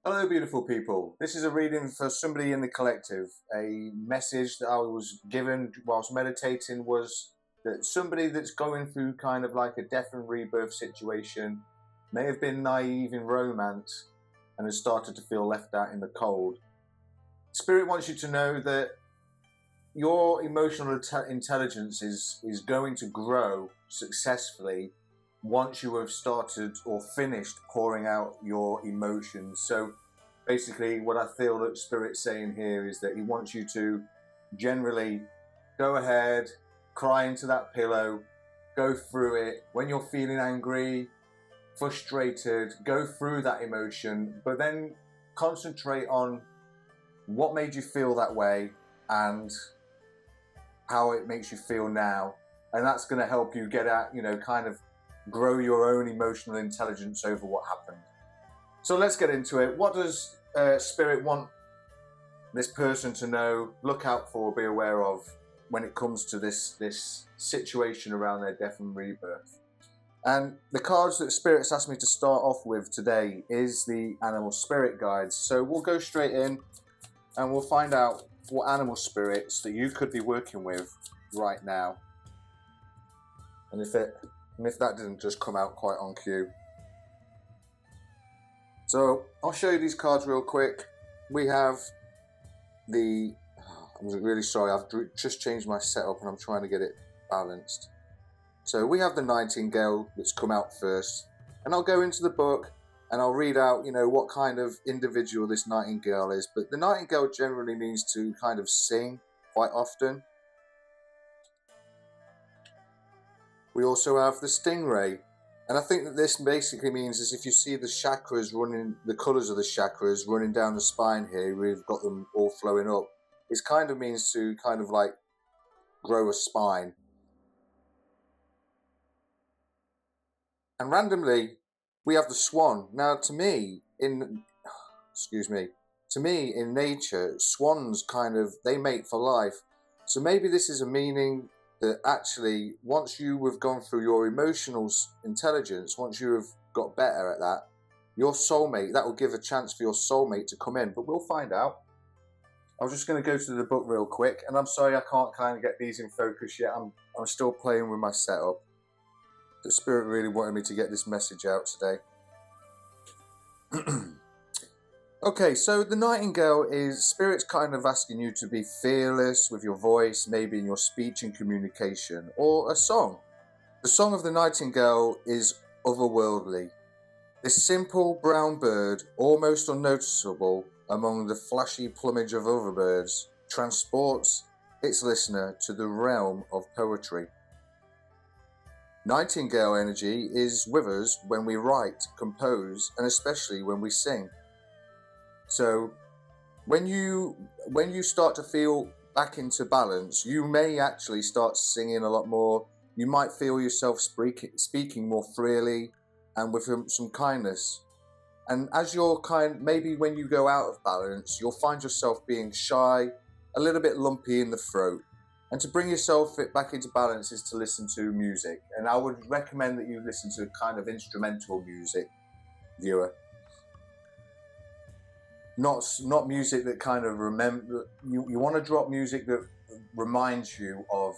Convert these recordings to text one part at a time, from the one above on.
Hello, beautiful people. This is a reading for somebody in the collective. A message that I was given whilst meditating was that somebody that's going through kind of like a death and rebirth situation may have been naive in romance and has started to feel left out in the cold. Spirit wants you to know that your emotional intelligence is going to grow successfully once you have started or finished pouring out your emotions. So basically what I feel that Spirit's saying here is that he wants you to generally go ahead, cry into that pillow, go through it. When you're feeling angry, frustrated, go through that emotion, but then concentrate on what made you feel that way and how it makes you feel now. And that's going to help you get out, kind of grow your own emotional intelligence over what happened. So let's get into it. What does Spirit want this person to know, look out for, be aware of when it comes to this situation around their death and rebirth? And the cards that Spirit's asked me to start off with today is the Animal Spirit Guides. So we'll go straight in and we'll find out what animal spirits that you could be working with right now. And if that didn't just come out quite on cue. So I'll show you these cards real quick. We have I'm really sorry, I've just changed my setup and I'm trying to get it balanced. So we have the Nightingale that's come out first, and I'll go into the book and I'll read out, what kind of individual this Nightingale is. But the Nightingale generally means to kind of sing quite often. We also have the Stingray. And I think that this basically means is if you see the chakras running, the colours of the chakras running down the spine here, we've got them all flowing up. It kind of means to kind of like grow a spine. And randomly, we have the Swan. Now, to me, in nature, swans they mate for life. So maybe this is a meaning that actually, once you have gone through your emotional intelligence, once you have got better at that, your soulmate, that will give a chance for your soulmate to come in. But we'll find out. I'm just going to go to the book real quick. And I'm sorry I can't kind of get these in focus yet. I'm still playing with my setup. The Spirit really wanted me to get this message out today. Okay, so the Nightingale is Spirit's kind of asking you to be fearless with your voice, maybe in your speech and communication, or a song. The song of the Nightingale is otherworldly. This simple brown bird, almost unnoticeable among the flashy plumage of other birds, transports its listener to the realm of poetry. Nightingale energy is with us when we write, compose, and especially when we sing. So when you start to feel back into balance, you may actually start singing a lot more. You might feel yourself speaking more freely and with some kindness. And as you're maybe when you go out of balance, you'll find yourself being shy, a little bit lumpy in the throat. And to bring yourself back into balance is to listen to music. And I would recommend that you listen to kind of instrumental music, viewer. Not music that kind of you want to drop music that reminds you of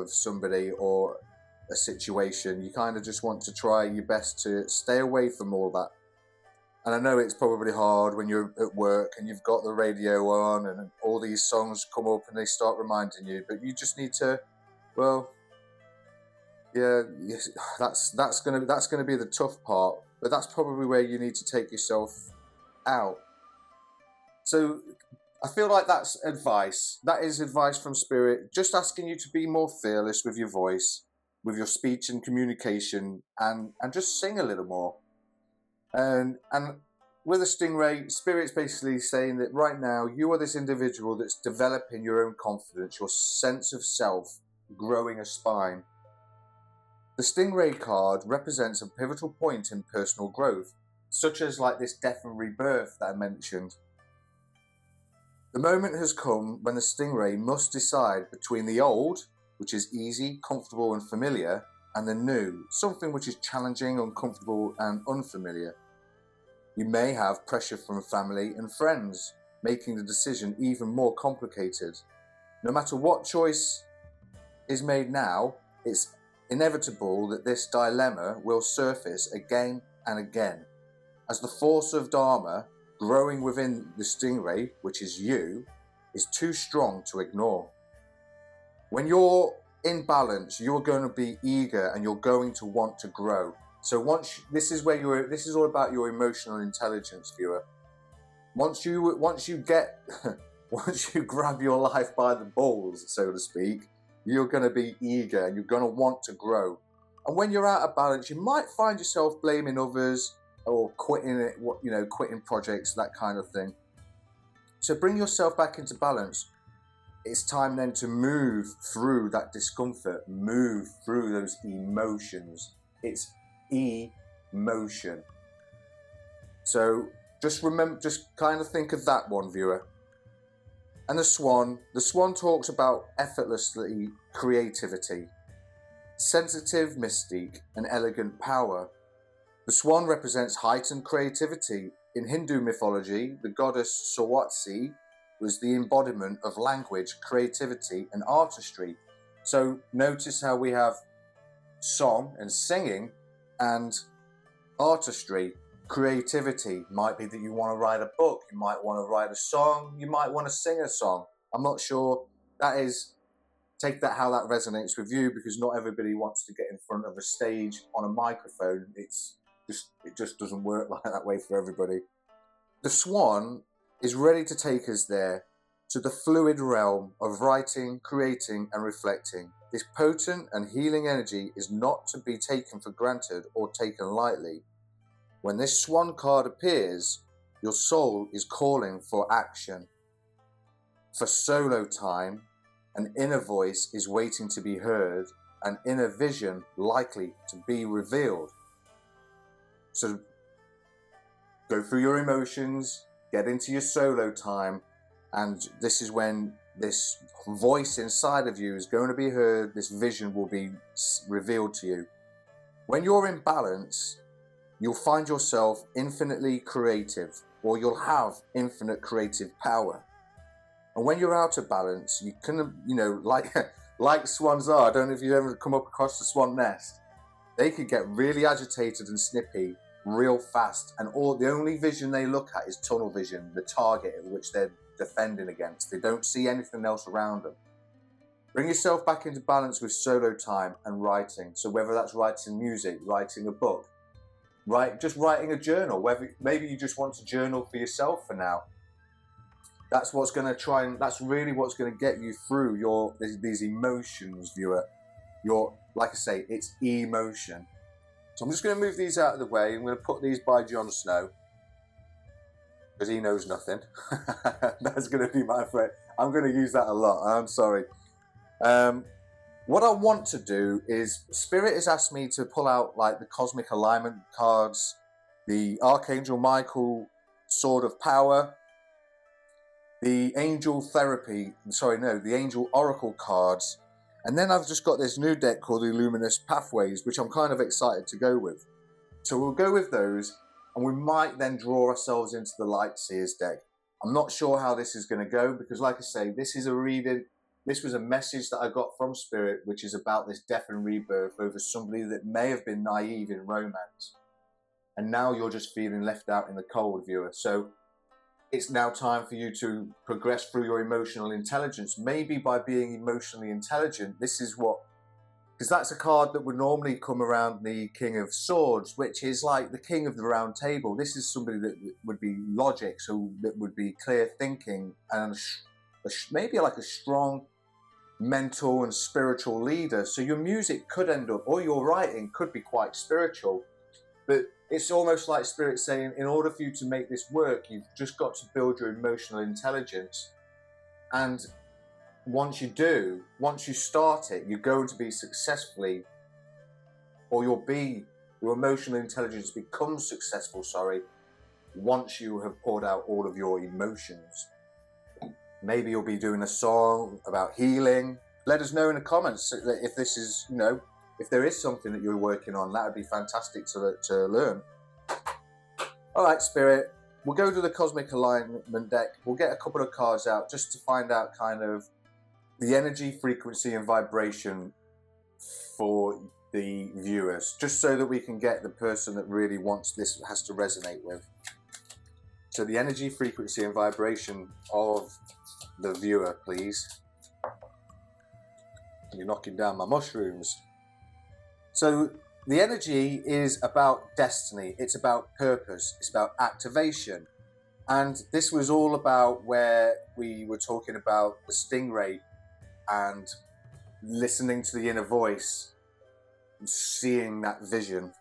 somebody or a situation. You kind of just want to try your best to stay away from all that. And I know it's probably hard when you're at work and you've got the radio on and all these songs come up and they start reminding you, but you just need to, that's gonna be the tough part, but that's probably where you need to take yourself out. So I feel like that's advice. That is advice from Spirit, just asking you to be more fearless with your voice, with your speech and communication, and just sing a little more. And with a Stingray, Spirit's basically saying that right now you are this individual that's developing your own confidence, your sense of self, growing a spine. The Stingray card represents a pivotal point in personal growth, such as like this death and rebirth that I mentioned. The moment has come when the Stingray must decide between the old, which is easy, comfortable and familiar, and the new, something which is challenging, uncomfortable and unfamiliar. You may have pressure from family and friends, making the decision even more complicated. No matter what choice is made now, it's inevitable that this dilemma will surface again and again, as the force of Dharma growing within the stingray, which is you, is too strong to ignore. When you're in balance, you're going to be eager and you're going to want to grow. So this is all about your emotional intelligence, viewer. Once you grab your life by the balls, so to speak, you're going to be eager and you're going to want to grow. And when you're out of balance, you might find yourself blaming others or quitting projects, that kind of thing. So bring yourself back into balance. It's time then to move through that discomfort, move through those emotions. It's emotion. So just kind of think of that one, viewer. And the swan talks about effortlessly creativity, sensitive mystique, and elegant power. The swan represents heightened creativity. In Hindu mythology, the goddess Saraswati was the embodiment of language, creativity, and artistry. So notice how we have song and singing and artistry. Creativity might be that you want to write a book, you might want to write a song, you might want to sing a song. I'm not sure. Take that how that resonates with you, because not everybody wants to get in front of a stage on a microphone. It just doesn't work like that way for everybody. The swan is ready to take us there, to the fluid realm of writing, creating, and reflecting. This potent and healing energy is not to be taken for granted or taken lightly. When this swan card appears, your soul is calling for action, for solo time. An inner voice is waiting to be heard, an inner vision likely to be revealed. So go through your emotions, get into your solo time, and this is when this voice inside of you is going to be heard, this vision will be revealed to you. When you're in balance, you'll find yourself infinitely creative, or you'll have infinite creative power. And when you're out of balance, you can, like swans are, I don't know if you've ever come up across the swan nest, they could get really agitated and snippy real fast, and the only vision they look at is tunnel vision, the target at which they're defending against. They don't see anything else around them. Bring yourself back into balance with solo time and writing. So whether that's writing music, writing a book, just writing a journal, maybe you just want to journal for yourself for now. That's that's really what's going to get you through these emotions, viewer. Like I say, it's emotion. So I'm just going to move these out of the way. I'm going to put these by Jon Snow, because he knows nothing. That's going to be my friend. I'm going to use that a lot. I'm sorry. What I want to do is, Spirit has asked me to pull out like the Cosmic Alignment cards, the Archangel Michael Sword of Power, the Angel Oracle cards, and then I've just got this new deck called the Luminous Pathways, which I'm kind of excited to go with. So we'll go with those, and we might then draw ourselves into the Light Seers deck. I'm not sure how this is going to go, because like I say, this is a reading. This was a message that I got from Spirit, which is about this death and rebirth over somebody that may have been naive in romance. And now you're just feeling left out in the cold, viewer. So it's now time for you to progress through your emotional intelligence. Maybe by being emotionally intelligent, because that's a card that would normally come around the King of Swords, which is like the King of the Round Table. This is somebody that would be logic, so that would be clear thinking, and maybe like a strong mental and spiritual leader. So your music could end up, or your writing could be quite spiritual, but it's almost like Spirit saying, in order for you to make this work, you've just got to build your emotional intelligence. And once you start it, you're going to be your emotional intelligence becomes successful, once you have poured out all of your emotions. Maybe you'll be doing a song about healing. Let us know in the comments if this is, if there is something that you're working on. That would be fantastic to learn. All right, Spirit, we'll go to the Cosmic Alignment deck. We'll get a couple of cards out just to find out kind of the energy, frequency, and vibration for the viewers, just so that we can get the person that really wants this, has to resonate with. So the energy, frequency, and vibration of the viewer, please. You're knocking down my mushrooms. So the energy is about destiny. It's about purpose. It's about activation. And this was all about where we were talking about the stingray and listening to the inner voice and seeing that vision.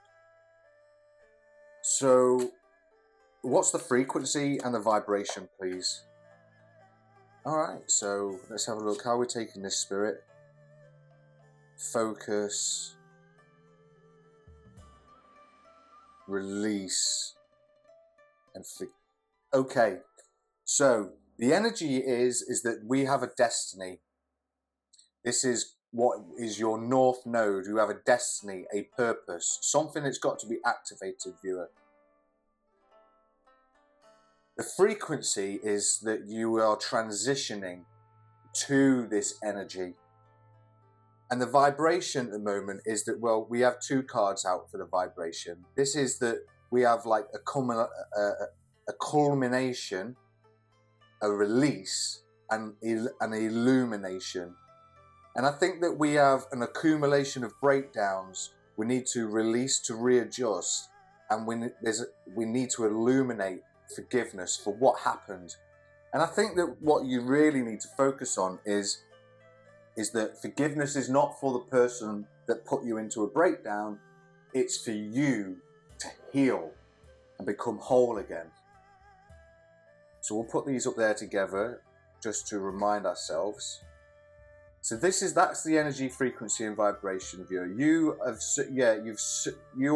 So what's the frequency and the vibration, please? All right, so let's have a look. How are we taking this, Spirit? Focus. Release. And okay, so the energy is that we have a destiny. This is what is your north node. You have a destiny, a purpose, something that's got to be activated, viewer. The frequency is that you are transitioning to this energy. And the vibration at the moment is that, well, we have two cards out for the vibration. This is that we have like a culmination, a release, and an illumination. And I think that we have an accumulation of breakdowns. We need to release to readjust, and we need to illuminate forgiveness for what happened. And I think that what you really need to focus on is that forgiveness is not for the person that put you into a breakdown. It's for you to heal and become whole again. So we'll put these up there together just to remind ourselves. So that's the energy, frequency, and vibration, viewer. You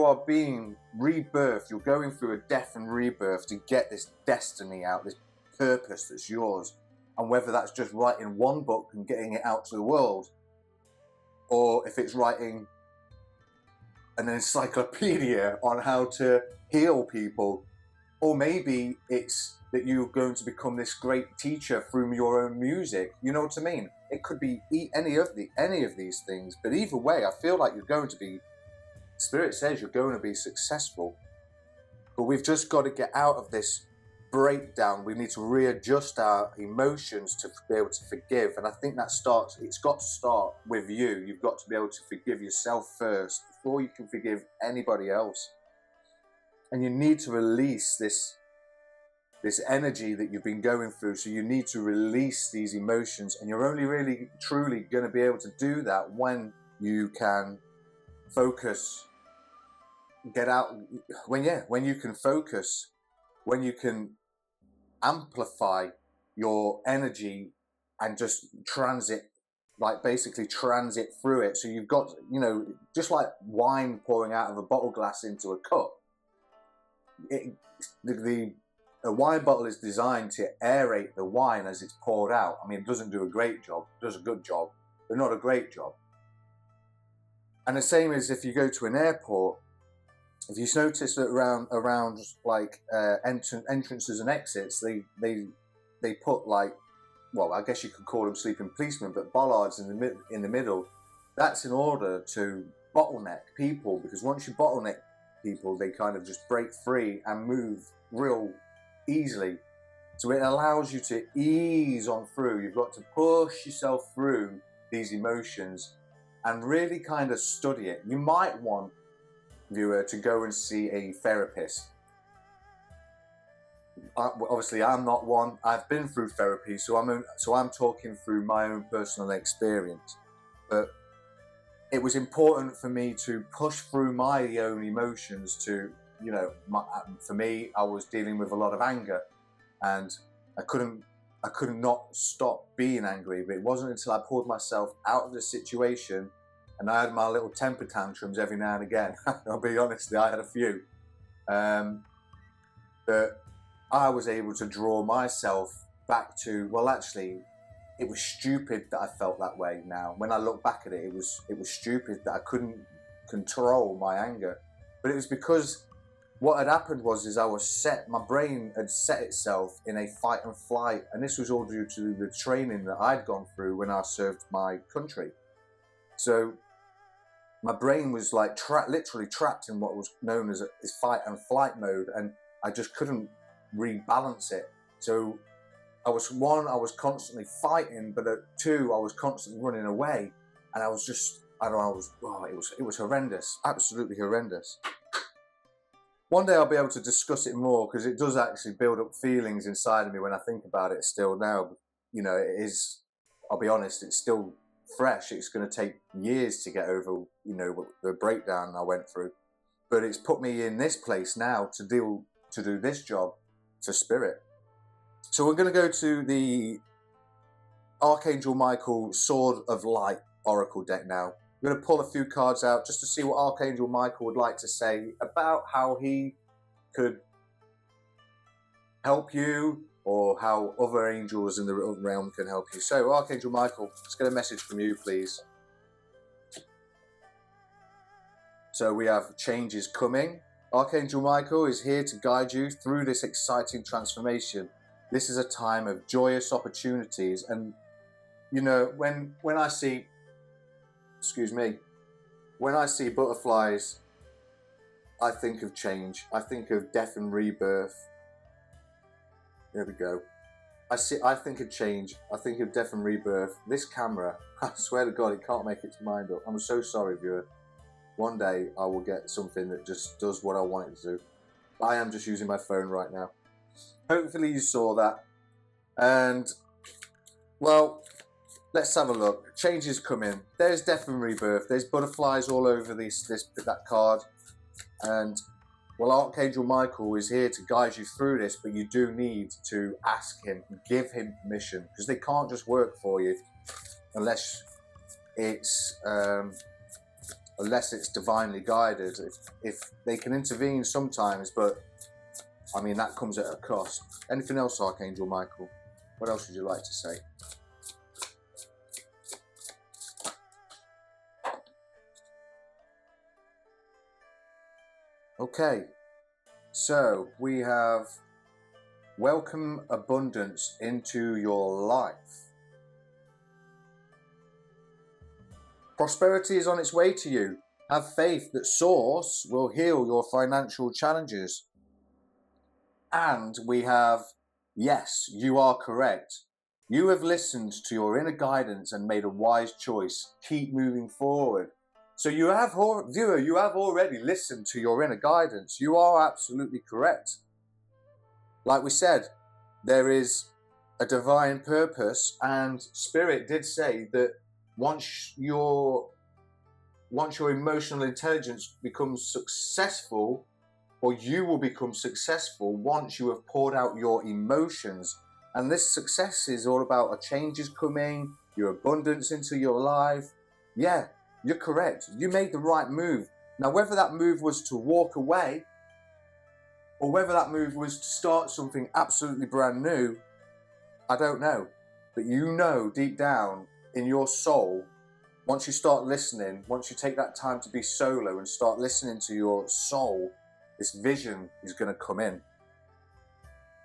are being rebirthed. You're going through a death and rebirth to get this destiny out, this purpose that's yours. And whether that's just writing one book and getting it out to the world, or if it's writing an encyclopedia on how to heal people, or maybe it's that you're going to become this great teacher through your own music. You know what I mean? It could be any of these things, but either way, I feel like you're going to be. Spirit says you're going to be successful, but we've just got to get out of this breakdown. We need to readjust our emotions to be able to forgive, and I think it's got to start with you. You've got to be able to forgive yourself first before you can forgive anybody else, and you need to release this energy that you've been going through. So you need to release these emotions, and you're only really truly going to be able to do that when you can focus, when you can focus, when you can amplify your energy and just basically transit through it. So you've got, just like wine pouring out of a bottle glass into a cup. A wine bottle is designed to aerate the wine as it's poured out. I mean, it doesn't do a great job. It does a good job, but not a great job. And the same as if you go to an airport, if you notice that around like entrances and exits, they put I guess you could call them sleeping policemen, but bollards in the middle. That's in order to bottleneck people, because once you bottleneck people, they kind of just break free and move real easily. So it allows you to ease on through. You've got to push yourself through these emotions and really kind of study it. You might want, viewer, to go and see a therapist. Obviously, I'm not one. I've been through therapy, so I'm talking through my own personal experience. But it was important for me to push through my own emotions to, for me, I was dealing with a lot of anger, and I couldn't not stop being angry. But it wasn't until I pulled myself out of the situation, and I had my little temper tantrums every now and again. I'll be honest, I had a few. That I was able to draw myself back to, well, actually, it was stupid that I felt that way now. When I look back at it, it was stupid that I couldn't control my anger. But it was because what had happened was my brain had set itself in a fight and flight, and this was all due to the training that I'd gone through when I served my country. So my brain was like literally trapped in what was known as fight and flight mode, and I just couldn't rebalance it. So I was constantly fighting, but at two, I was constantly running away, and it was horrendous, absolutely horrendous. One day I'll be able to discuss it more, because it does actually build up feelings inside of me when I think about it still now. You know, it is, I'll be honest, it's still fresh. It's going to take years to get over, you know, the breakdown I went through. But it's put me in this place now to do this job for Spirit. So we're going to go to the Archangel Michael Sword of Light Oracle deck now. I'm going to pull a few cards out just to see what Archangel Michael would like to say about how he could help you, or how other angels in the realm can help you. So, Archangel Michael, let's get a message from you, please. So we have changes coming. Archangel Michael is here to guide you through this exciting transformation. This is a time of joyous opportunities. And, you know, when I see... when I see butterflies, I think of change. I think of death and rebirth. There we go. I think of change. I think of death and rebirth. This camera, I swear to God, it can't make its mind up. I'm so sorry, viewer. One day I will get something that just does what I want it to do. I am just using my phone right now. Hopefully you saw that. And, well... let's have a look. Change is coming. There's death and rebirth. There's butterflies all over that card. And, well, Archangel Michael is here to guide you through this, but you do need to ask him, give him permission, because they can't just work for you unless it's divinely guided. If they can intervene sometimes, but I mean that comes at a cost. Anything else, Archangel Michael? What else would you like to say? Okay, so we have welcome abundance into your life. Prosperity is on its way to you. Have faith that Source will heal your financial challenges. And we have, yes, you are correct. You have listened to your inner guidance and made a wise choice. Keep moving forward. So you have, viewer, you have already listened to your inner guidance. You are absolutely correct. Like we said, there is a divine purpose, and Spirit did say that once your emotional intelligence becomes successful, or you will become successful once you have poured out your emotions. And this success is all about a change is coming, your abundance into your life. Yeah. You're correct. You made the right move. Now, whether that move was to walk away or whether that move was to start something absolutely brand new, I don't know. But you know deep down in your soul, once you start listening, once you take that time to be solo and start listening to your soul, this vision is going to come in.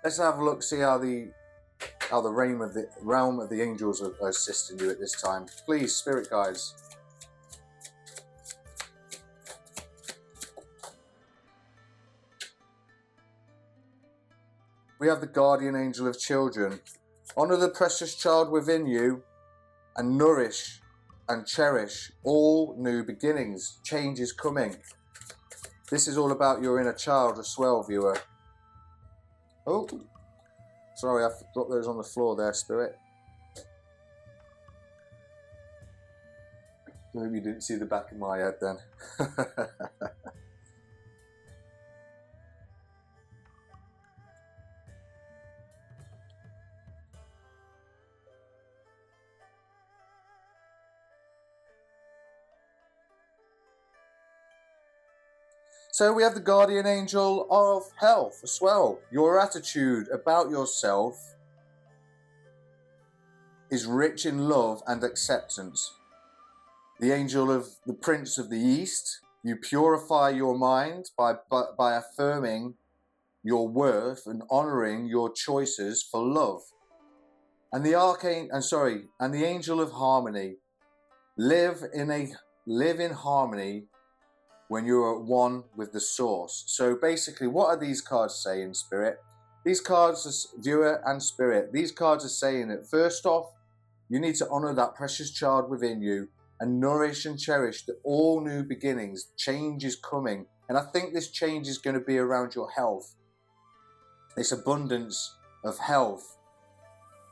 Let's have a look, see how the realm of the angels are assisting you at this time. Please, Spirit guides. We have the guardian angel of children. Honor the precious child within you and nourish and cherish all new beginnings. Change is coming. This is all about your inner child as well, viewer. Oh, sorry, I forgot those on the floor there, Spirit. Maybe you didn't see the back of my head then. So we have the guardian angel of health as well. Your attitude about yourself is rich in love and acceptance. The angel of the Prince of the East You purify your mind by affirming your worth and honoring your choices for love. And the angel of harmony. Live in harmony when you're at one with the source. So basically, what are these cards saying, Spirit? These cards, viewer and Spirit, these cards are saying that first off, you need to honor that precious child within you and nourish and cherish the all new beginnings. Change is coming. And I think this change is going to be around your health. This abundance of health.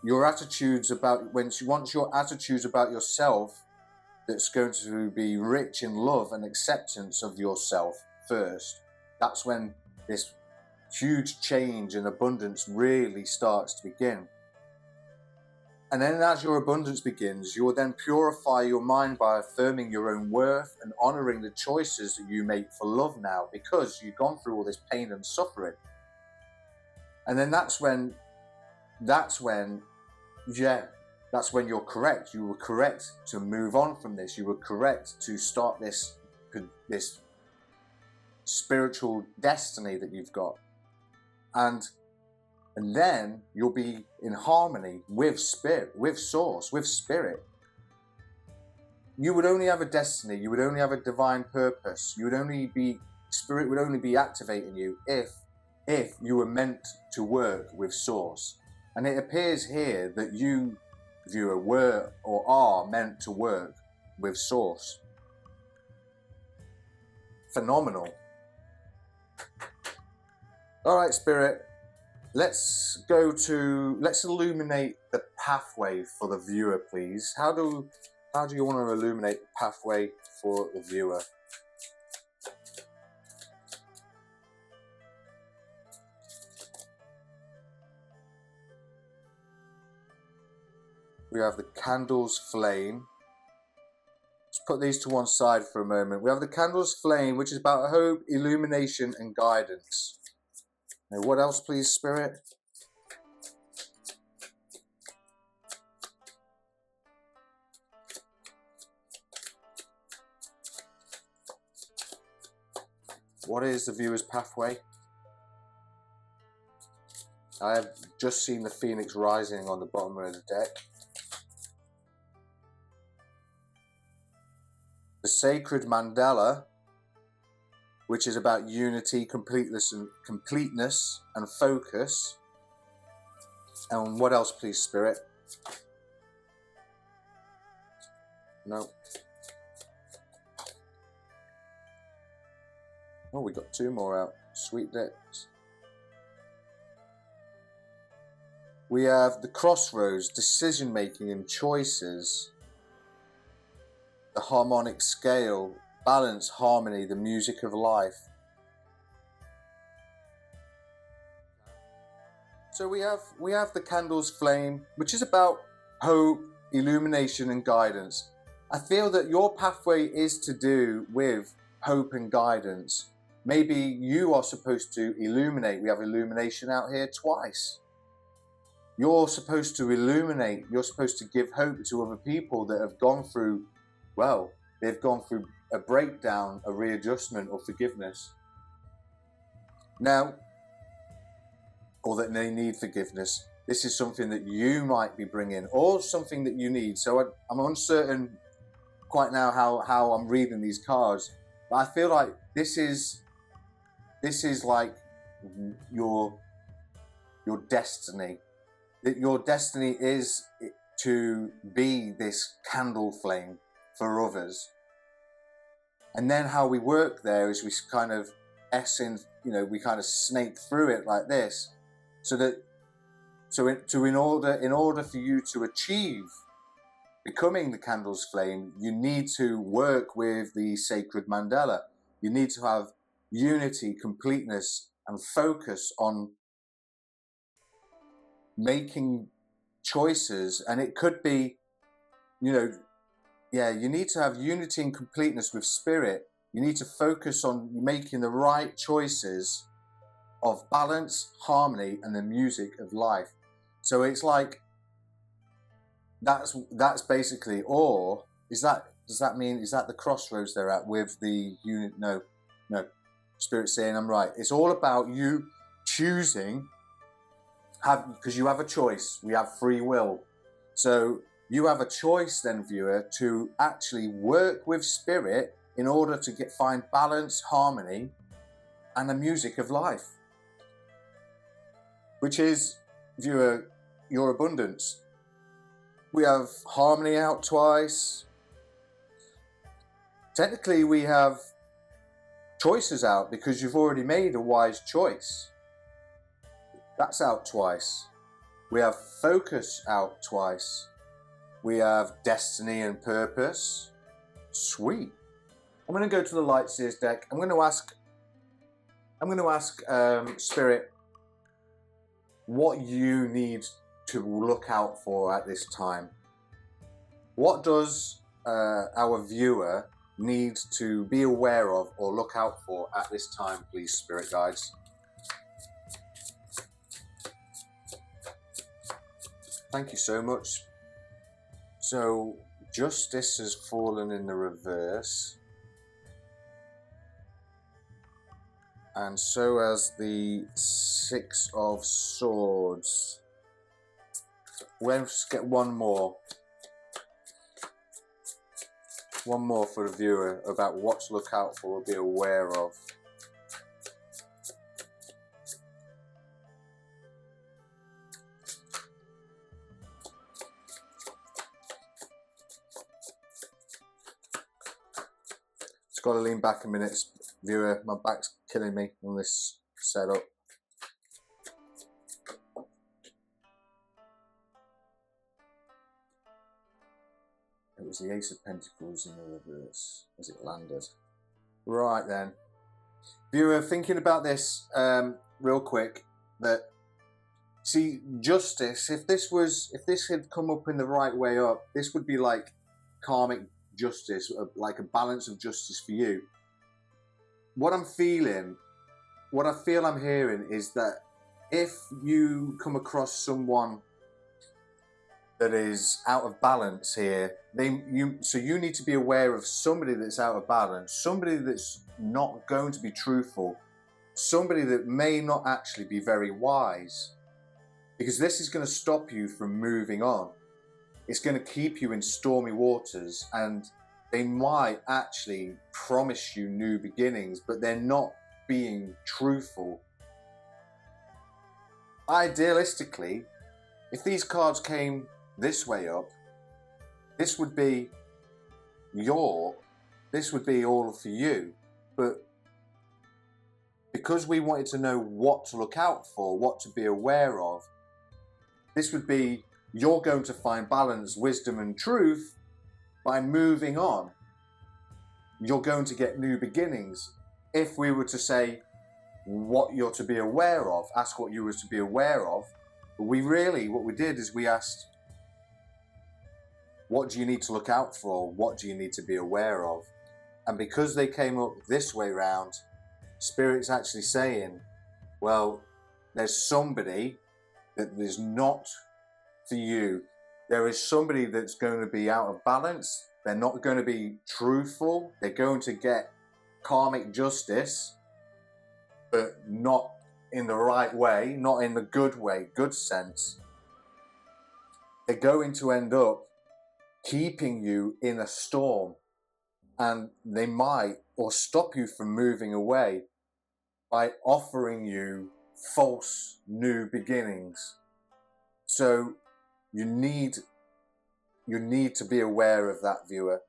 Your attitudes about, once your attitudes about yourself, that's going to be rich in love and acceptance of yourself first. That's when this huge change and abundance really starts to begin. And then as your abundance begins, you will then purify your mind by affirming your own worth and honoring the choices that you make for love now, because you've gone through all this pain and suffering. And then that's when you're correct. You were correct to move on from this. You were correct to start this spiritual destiny that you've got. And then you'll be in harmony with spirit, with source, with spirit. You would only have a destiny. You would only have a divine purpose. Spirit would only be activating you if you were meant to work with source. And it appears here that you, viewer, were or are meant to work with source. Phenomenal. All right, Spirit, let's illuminate the pathway for the viewer, please. How do you want to illuminate the pathway for the viewer? We have the candle's flame. Let's put these to one side for a moment. We have the candle's flame, which is about hope, illumination, and guidance. Now, what else, please, Spirit? What is the viewer's pathway? I have just seen the phoenix rising on the bottom of the deck. The sacred mandala, which is about unity, completeness and focus. And what else, please, Spirit? No. Oh, we got two more out. Sweet decks. We have the crossroads, decision making and choices. The harmonic scale, balance, harmony, the music of life. So we have the candle's flame, which is about hope, illumination and guidance. I feel that your pathway is to do with hope and guidance. Maybe you are supposed to illuminate. We have illumination out here twice. You're supposed to illuminate. You're supposed to give hope to other people that have gone through, they've gone through a breakdown, a readjustment or forgiveness. Now, or that they need forgiveness. This is something that you might be bringing or something that you need. So I'm uncertain quite now how I'm reading these cards. But I feel like this is like your destiny. That your destiny is to be this candle flame for others. And then how we work there is we kind of we kind of snake through it like this. In order for you to achieve becoming the candle's flame, you need to work with the sacred mandala. You need to have unity, completeness, and focus on making choices. And it could be, you need to have unity and completeness with spirit. You need to focus on making the right choices of balance, harmony, and the music of life. So it's like that's basically, or is that Does that mean, is that the crossroads they're at with the unit? No, no. Spirit's saying I'm right. It's all about you choosing, because you have a choice. We have free will. So you have a choice then, viewer, to actually work with Spirit in order to find balance, harmony, and the music of life, which is, viewer, your abundance. We have harmony out twice. Technically, we have choices out because you've already made a wise choice. That's out twice. We have focus out twice. We have destiny and purpose. Sweet. I'm going to go to the Light Seers deck. I'm going to ask Spirit what you need to look out for at this time. What does our viewer need to be aware of or look out for at this time, please, Spirit Guides? Thank you so much. So, justice has fallen in the reverse. And so has the Six of Swords. Let's get one more. One more for the viewer about what to look out for or be aware of. Just got to lean back a minute, viewer. My back's killing me on this setup. It was the Ace of Pentacles in the reverse as it landed. Right then. Viewer, thinking about this real quick, that, see, justice, if this had come up in the right way up, this would be like karmic justice, like a balance of justice for you. What I'm feeling, what I feel I'm hearing is that if you come across someone that is out of balance here, so you need to be aware of somebody that's out of balance, somebody that's not going to be truthful, somebody that may not actually be very wise, because this is going to stop you from moving on. It's going to keep you in stormy waters, and they might actually promise you new beginnings, but they're not being truthful. Idealistically, if these cards came this way up, this would be all for you. But because we wanted to know what to look out for, what to be aware of, this would be, you're going to find balance, wisdom and truth by moving on. You're going to get new beginnings. If we were to say what you're to be aware of, ask what you were to be aware of, what we did is we asked, what do you need to look out for? What do you need to be aware of? And because they came up this way round, Spirit's actually saying, well, there's somebody that is not for you. There is somebody that's going to be out of balance. They're not going to be truthful. They're going to get karmic justice, but not in the right way, not in the good way, good sense. They're going to end up keeping you in a storm, and they might or stop you from moving away by offering you false new beginnings. So you need to be aware of that, viewer.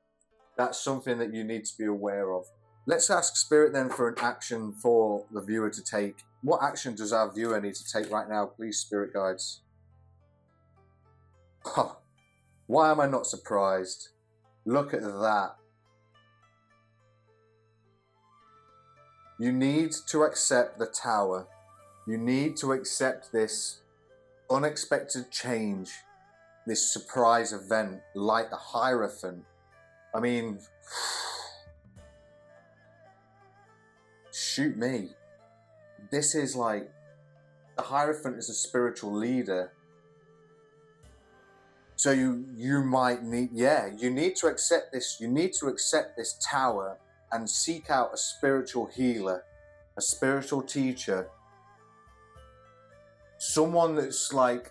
That's something that you need to be aware of. Let's ask Spirit then for an action for the viewer to take. What action does our viewer need to take right now, please, Spirit Guides? Oh, why am I not surprised? Look at that. You need to accept the Tower. You need to accept this unexpected change, this surprise event, like the Hierophant. I mean, shoot me. This is like, the Hierophant is a spiritual leader. So you might need, you need to accept this. You need to accept this tower and seek out a spiritual healer, a spiritual teacher, someone that's like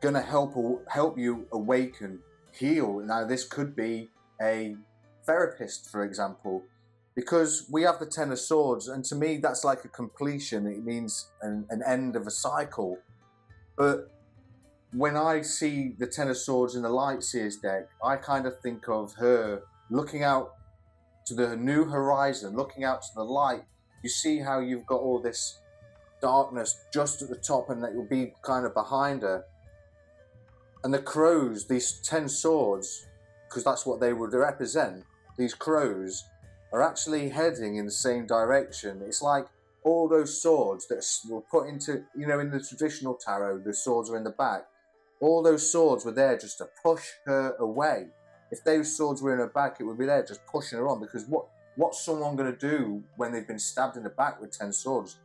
gonna help you awaken, heal. Now this could be a therapist, for example, because we have the Ten of Swords, and to me that's like a completion. It means an end of a cycle. But when I see the Ten of Swords in the Light Seers deck, I kind of think of her looking out to the new horizon, looking out to the light. You see how you've got all this darkness just at the top, and that will be kind of behind her. And the crows, these 10 swords, because that's what they would represent, these crows are actually heading in the same direction. It's like all those swords that were put into, in the traditional tarot, the swords are in the back. All those swords were there just to push her away. If those swords were in her back, it would be there just pushing her on, because what's someone going to do when they've been stabbed in the back with 10 swords?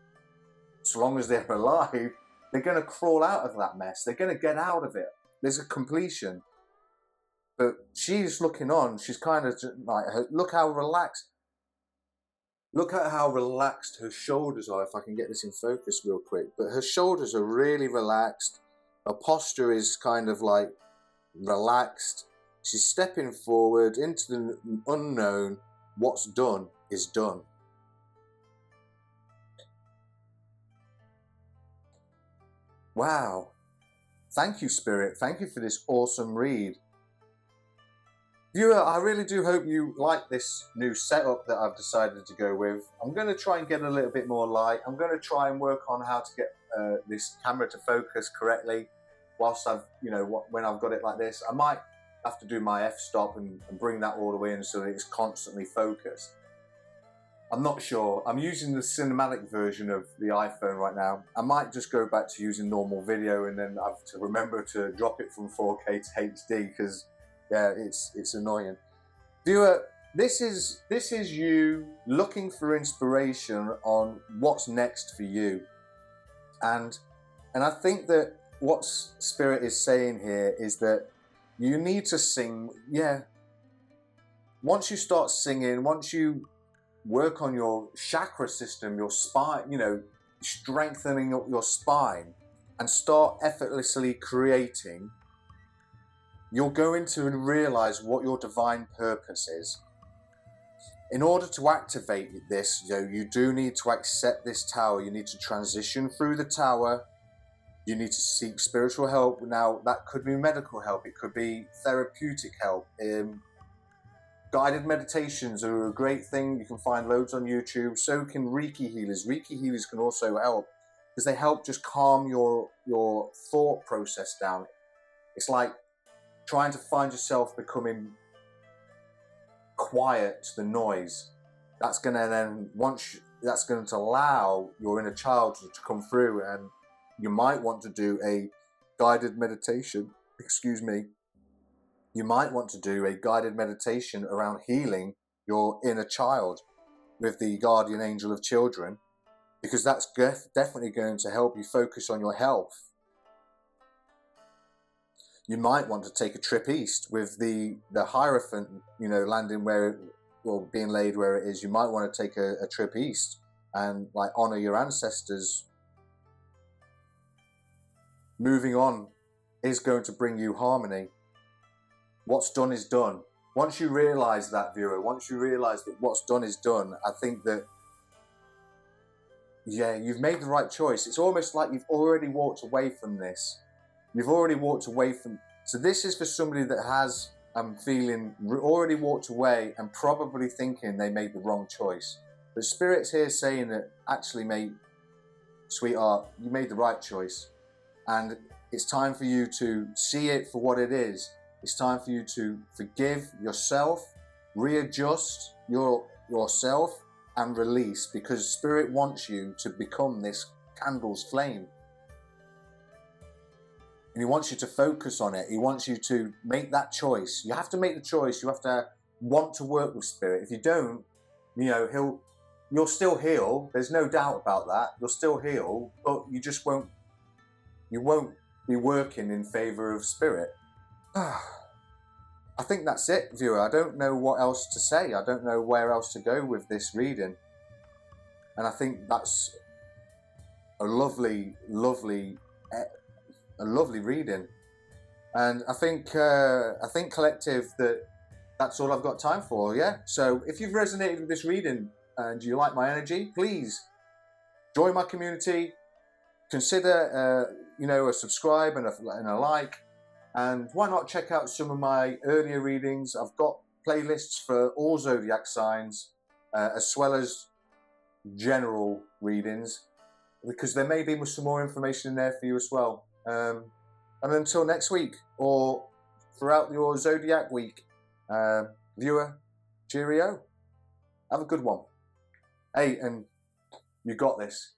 So long as they're alive, they're going to crawl out of that mess. They're going to get out of it. There's a completion. But she's looking on. She's kind of like, look how relaxed. Look at how relaxed her shoulders are, if I can get this in focus real quick. But her shoulders are really relaxed. Her posture is kind of like relaxed. She's stepping forward into the unknown. What's done is done. Wow. Thank you, Spirit. Thank you for this awesome read. Viewer, I really do hope you like this new setup that I've decided to go with. I'm going to try and get a little bit more light. I'm going to try and work on how to get this camera to focus correctly whilst I've, when I've got it like this. I might have to do my f-stop and bring that all the way in so that it's constantly focused. I'm not sure. I'm using the cinematic version of the iPhone right now. I might just go back to using normal video, and then I have to remember to drop it from 4K to HD, because yeah, it's annoying. Viewer, this is you looking for inspiration on what's next for you. And I think that what Spirit is saying here is that you need to sing. Once you start singing, once you work on your chakra system, your spine, strengthening up your spine, and start effortlessly creating, you're going to realize what your divine purpose is. In order to activate this, you do need to accept this tower. You need to transition through the tower. You need to seek spiritual help. Now, that could be medical help. It could be therapeutic help. Guided meditations are a great thing. You can find loads on YouTube. So can Reiki healers. Reiki healers can also help, because they help just calm your thought process down. It's like trying to find yourself becoming quiet to the noise. That's going to allow your inner child to come through, and you might want to do a guided meditation. You might want to do a guided meditation around healing your inner child with the guardian angel of children, because that's definitely going to help you focus on your health. You might want to take a trip east with the Hierophant, landing being laid where it is. You might want to take a trip east and honor your ancestors. Moving on is going to bring you harmony. What's done is done. Once you realize that, viewer, once you realize that what's done is done, I think that, you've made the right choice. It's almost like you've already walked away from this. You've already walked away from... So this is for somebody that has, I'm feeling, already walked away and probably thinking they made the wrong choice. But Spirit's here saying that, actually, mate, sweetheart, you made the right choice. And it's time for you to see it for what it is. It's time for you to forgive yourself, readjust yourself, and release, because Spirit wants you to become this candle's flame. And He wants you to focus on it. He wants you to make that choice. You have to make the choice. You have to want to work with Spirit. If you don't, you'll still heal. There's no doubt about that. You'll still heal, but you just won't be working in favour of spirit. I think that's it, viewer. I don't know what else to say. I don't know where else to go with this reading. And I think that's a lovely reading. And I think collective, that's all I've got time for. Yeah. So if you've resonated with this reading and you like my energy, please join my community. Consider a subscribe and a like. And why not check out some of my earlier readings? I've got playlists for all zodiac signs, as well as general readings, because there may be some more information in there for you as well. And until next week, or throughout your zodiac week, viewer, cheerio. Have a good one. Hey, and you got this.